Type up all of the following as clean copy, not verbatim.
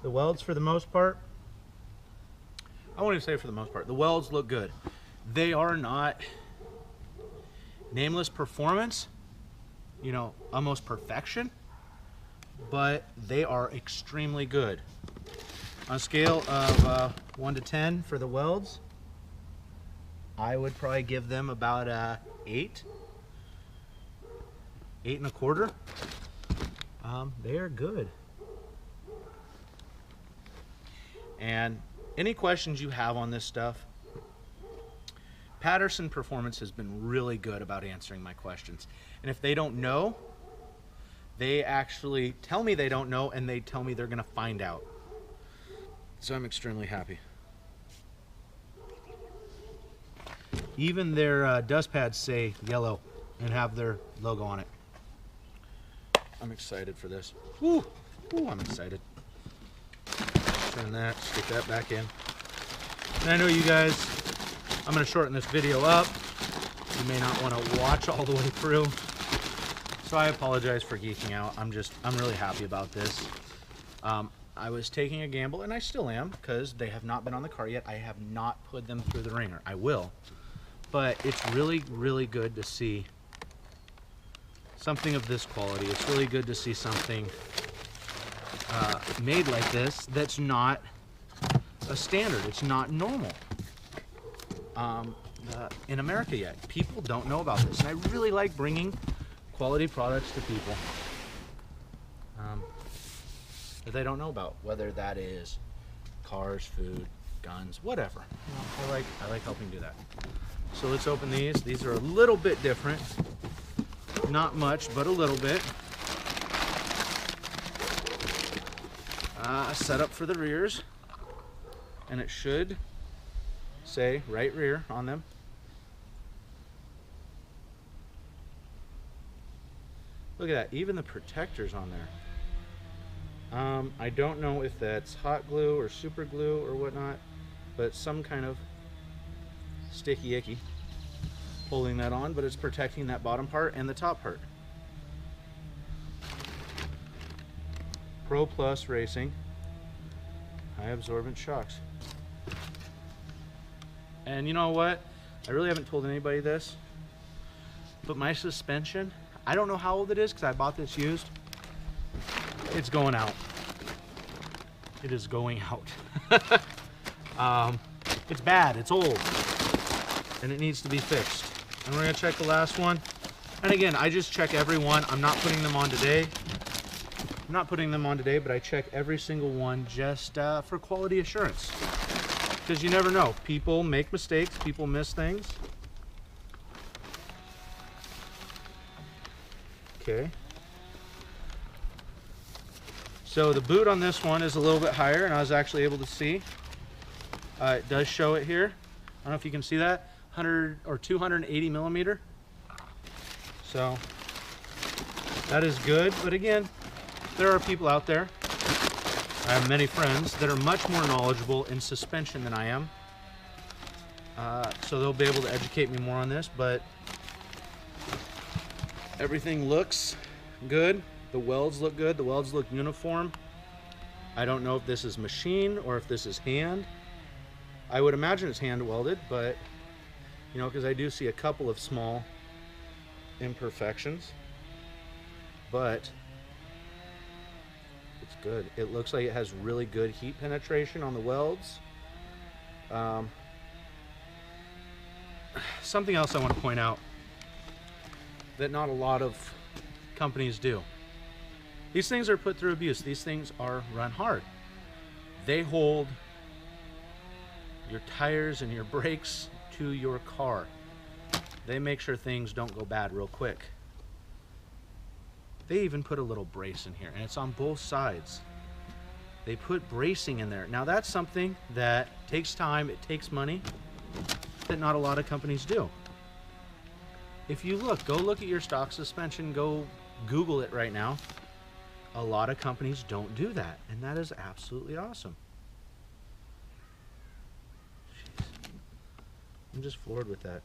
The welds, for the most part, I won't even say for the most part, the welds look good. They are not nameless performance, you know, almost perfection, but they are extremely good. On a scale of 1 to 10 for the welds, I would probably give them about a 8, 8.25. They are good. And any questions you have on this stuff, Patterson Performance has been really good about answering my questions. And if they don't know, they actually tell me they don't know, and they tell me they're going to find out. So I'm extremely happy. Even their dust pads say yellow and have their logo on it. I'm excited for this. Woo! Ooh, I'm excited. Turn that, stick that back in. And I know you guys, I'm going to shorten this video up. You may not want to watch all the way through. So I apologize for geeking out. I'm really happy about this. I was taking a gamble, and I still am, because they have not been on the car yet. I have not put them through the ringer. I will. But it's really, really good to see something of this quality. It's really good to see something made like this that's not a standard. It's not normal in America yet. People don't know about this, and I really like bringing quality products to people that they don't know about, whether that is cars, food, guns, whatever. You know, I like helping do that. So let's open these. These are a little bit different. Not much, but a little bit. Set up for the rears, and it should say right rear on them. Look at that, even the protectors on there. I don't know if that's hot glue or super glue or whatnot, but some kind of sticky icky holding that on, but it's protecting that bottom part and the top part. Pro Plus Racing high absorbent shocks. And you know what? I really haven't told anybody this, but my suspension, I don't know how old it is because I bought this used. It's going out. It is going out. It's bad, it's old, and it needs to be fixed. And we're gonna check the last one. And again, I just check every one. I'm not putting them on today. But I check every single one just for quality assurance. Because you never know. People make mistakes, people miss things. Okay. So the boot on this one is a little bit higher, and I was actually able to see. It does show it here. I don't know if you can see that. 100 or 280 millimeter. So that is good. But again, there are people out there, I have many friends that are much more knowledgeable in suspension than I am. So they'll be able to educate me more on this, but everything looks good. The welds look good. The welds look uniform. I don't know if this is machine or if this is hand. I would imagine it's hand welded, but you know, because I do see a couple of small imperfections, but it's good. It looks like it has really good heat penetration on the welds. Something else I want to point out that not a lot of companies do. These things are put through abuse. These things are run hard. They hold your tires and your brakes to your car. They make sure things don't go bad real quick. They even put a little brace in here, and it's on both sides. They put bracing in there. Now that's something that takes time, it takes money, that not a lot of companies do. If you look, go look at your stock suspension, go Google it right now. A lot of companies don't do that, and that is absolutely awesome. Jeez. I'm just floored with that.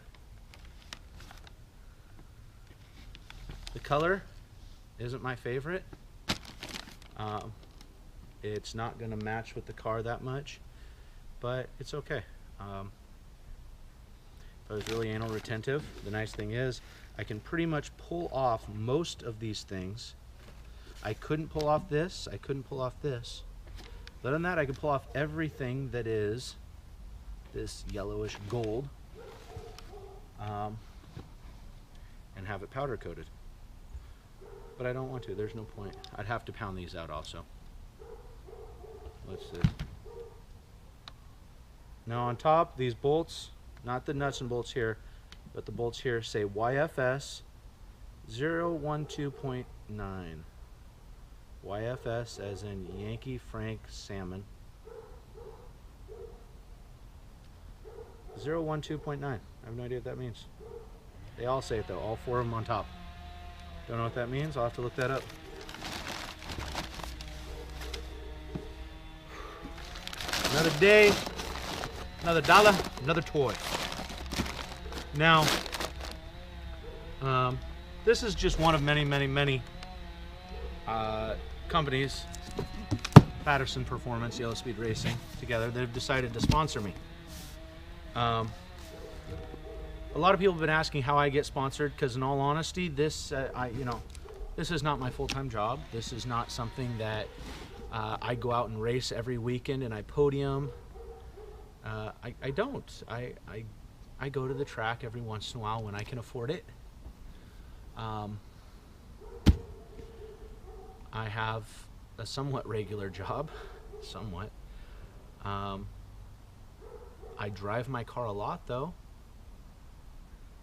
The color isn't my favorite. It's not going to match with the car that much, but it's okay. If I was really anal retentive, the nice thing is I can pretty much pull off most of these things. I couldn't pull off this, I couldn't pull off this. But other than that, I can pull off everything that is this yellowish gold, and have it powder coated. But I don't want to, there's no point. I'd have to pound these out also. Let's see. Now on top, these bolts, not the nuts and bolts here, but the bolts here say YFS 012.9. YFS as in Yankee Frank Salmon. 012.9. I have no idea what that means. They all say it though, all four of them on top. Don't know what that means, I'll have to look that up. Another day, another dollar, another toy. Now, this is just one of many, many, many companies, Patterson Performance, Yellow Speed Racing, together, that have decided to sponsor me. A lot of people have been asking how I get sponsored, because in all honesty, this, this is not my full-time job. This is not something that I go out and race every weekend and I podium. I don't. I go to the track every once in a while when I can afford it. I have a somewhat regular job, somewhat. I drive my car a lot though,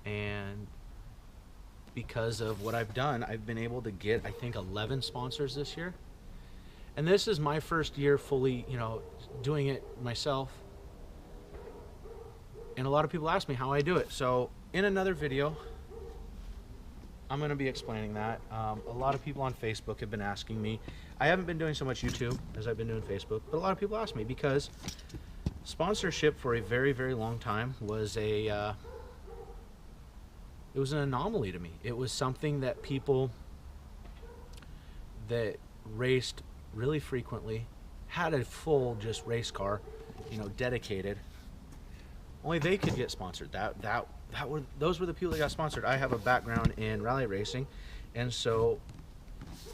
and because of what I've done, I've been able to get, I think, 11 sponsors this year. And this is my first year fully, doing it myself. And a lot of people ask me how I do it. So in another video, I'm going to be explaining that. A lot of people on Facebook have been asking me. I haven't been doing so much YouTube as I've been doing Facebook, but a lot of people ask me because sponsorship for a very, very long time was it was an anomaly to me. It was something that people that raced really frequently, had a full just race car, dedicated. Only they could get sponsored. Those were the people that got sponsored. I have a background in rally racing, and so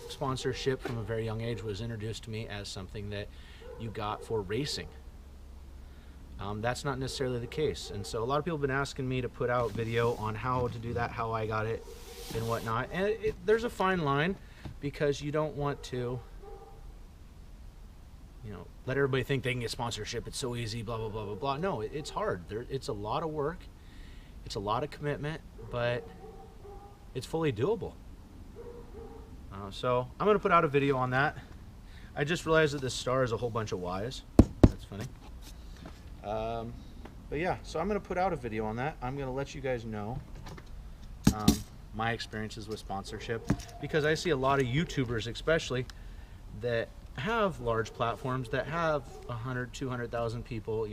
sponsorship from a very young age was introduced to me as something that you got for racing. That's not necessarily the case, and so a lot of people have been asking me to put out video on how to do that, how I got it, and whatnot. And there's a fine line, because you don't want to let everybody think they can get sponsorship. It's so easy, blah, blah, blah, blah, blah. No, it's hard. It's a lot of work. It's a lot of commitment, but it's fully doable. So I'm going to put out a video on that. I just realized that this star is a whole bunch of Y's. That's funny. But yeah, so I'm going to put out a video on that. I'm going to let you guys know my experiences with sponsorship, because I see a lot of YouTubers especially that have large platforms that have 100, 200,000 people,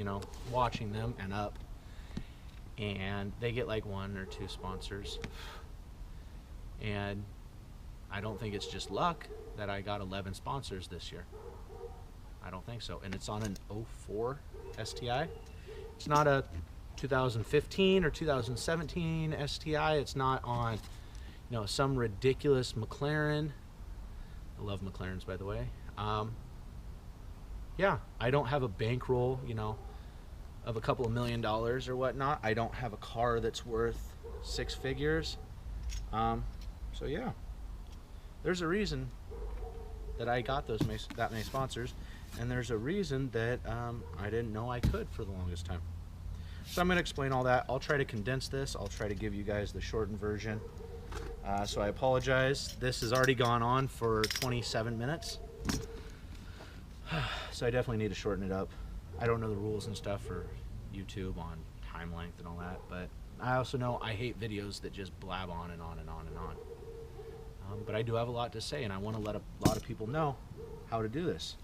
watching them and up, and they get like 1 or 2 sponsors. And I don't think it's just luck that I got 11 sponsors this year. I don't think so. And it's on an 04 STI. It's not a 2015 or 2017 STI. It's not on, some ridiculous McLaren. I love McLarens, by the way. Yeah, I don't have a bankroll, of a couple of $1 million or whatnot. I don't have a car that's worth 6 figures. So yeah, there's a reason that I got that many sponsors, and there's a reason that I didn't know I could for the longest time. So I'm going to explain all that. I'll try to condense this. I'll try to give you guys the shortened version. So I apologize. This has already gone on for 27 minutes. So I definitely need to shorten it up. I don't know the rules and stuff for YouTube on time length and all that, but I also know I hate videos that just blab on and on and on and on. But I do have a lot to say, and I want to let a lot of people know how to do this.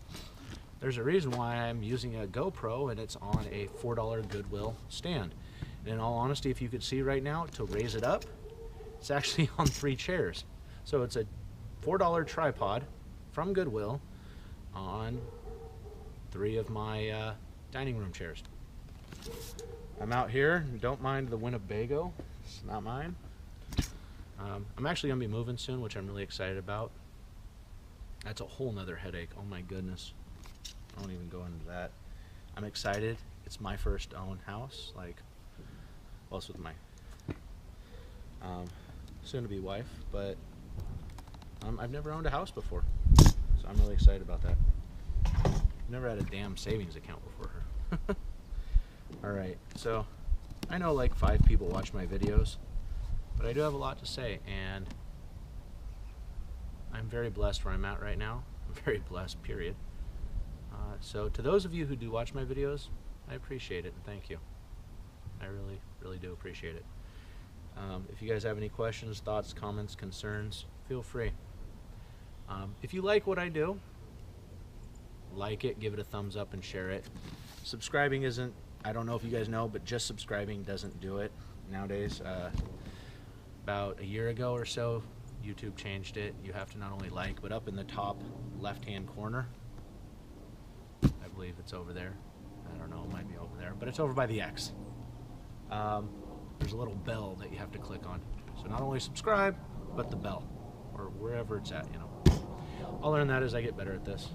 There's a reason why I'm using a GoPro, and it's on a $4 Goodwill stand. And in all honesty, if you could see right now, to raise it up, it's actually on 3 chairs. So it's a $4 tripod from Goodwill on 3 of my dining room chairs. I'm out here. Don't mind the Winnebago. It's not mine. I'm actually going to be moving soon, which I'm really excited about. That's a whole nother headache. Oh my goodness. I won't even go into that. I'm excited. It's my first own house. Like, well, it's with my soon-to-be wife, but I've never owned a house before, so I'm really excited about that. I've never had a damn savings account before her. Alright, so I know like 5 people watch my videos, but I do have a lot to say, and I'm very blessed where I'm at right now. I'm very blessed, period. So to those of you who do watch my videos, I appreciate it, and thank you. I really, really do appreciate it. If you guys have any questions, thoughts, comments, concerns, feel free. If you like what I do, like it, give it a thumbs up, and share it. Subscribing isn't, I don't know if you guys know, but just subscribing doesn't do it nowadays. About a year ago or so, YouTube changed it. You have to not only like, but up in the top left-hand corner, I believe it's over there. I don't know, it might be over there, but it's over by the X. There's a little bell that you have to click on. So not only subscribe, but the bell, or wherever it's at, you know. I'll learn that as I get better at this.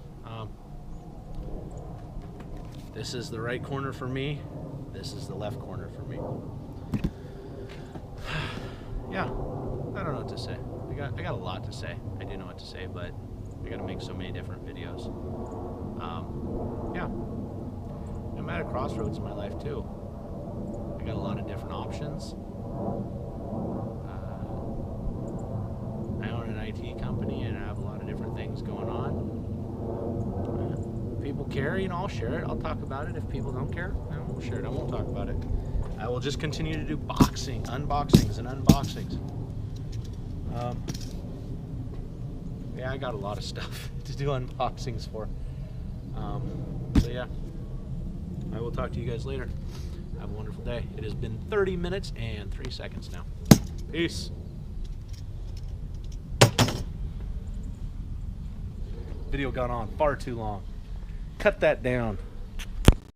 This is the right corner for me. This is the left corner for me. Yeah, I don't know what to say. I got a lot to say. I do know what to say, but I got to make so many different videos. Yeah, I'm at a crossroads in my life too. I got a lot of different options. I own an IT company and I have a lot of different things going on. If people care, you know, I'll share it. I'll talk about it. If people don't care, I won't share it. I won't talk about it. I will just continue to do unboxings and unboxings. Yeah, I got a lot of stuff to do unboxings for. So yeah, I will talk to you guys later. Have a wonderful day. It has been 30 minutes and 3 seconds now. Peace. Video gone on far too long. Cut that down.